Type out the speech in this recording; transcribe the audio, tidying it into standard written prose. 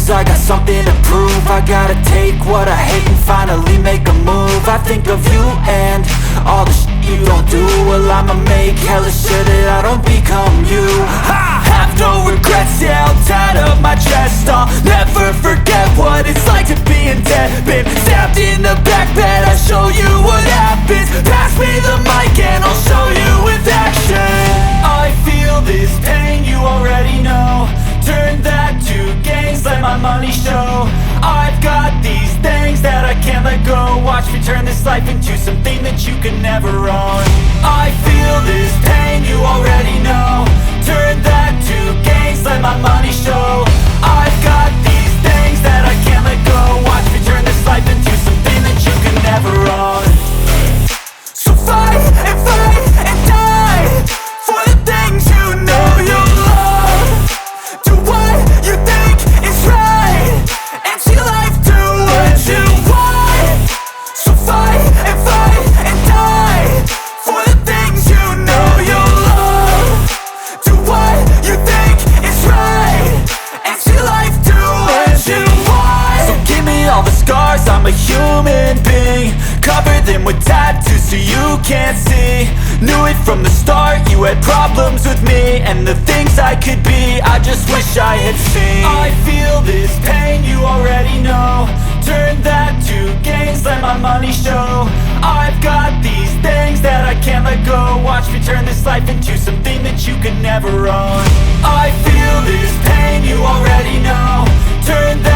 lose, I got something to prove. I gotta take what I hate and finally make a move. I think of you and all the shit you don't do. Well, I'ma make hella sure that I don't become you. I have no regrets, yeah, held tight up my chest. I'll never forget what it's like to be in debt. Been stabbed in the back bed, I'll show you what happens. Pass me the mic and I'll show you with action. I feel this pain, you already know. Turn that to gains, let my money show. I've got these things that I can't let go. Watch me turn this life into something that you can never own. I feel this pain, you already know. Turn that to gains, let my money show. I've got these things that I can't let go. Watch me turn this life into something that you can never own. So fight and die for the things you know you love. Do what you think is right and see life do what you want. So fight and die for the things you know you love. Do what you think is right and see life do what you want. So give me all the scars, I'm a human being. Cover them with tattoos so you can't see. Knew it from the start, you had problems with me and the things I could be, I just wish I had seen. I feel this pain, you already know. Turn that to gains, let my money show. I've got these things that I can't let go. Watch me turn this life into something that you can never own. I feel this pain, you already know. Turn that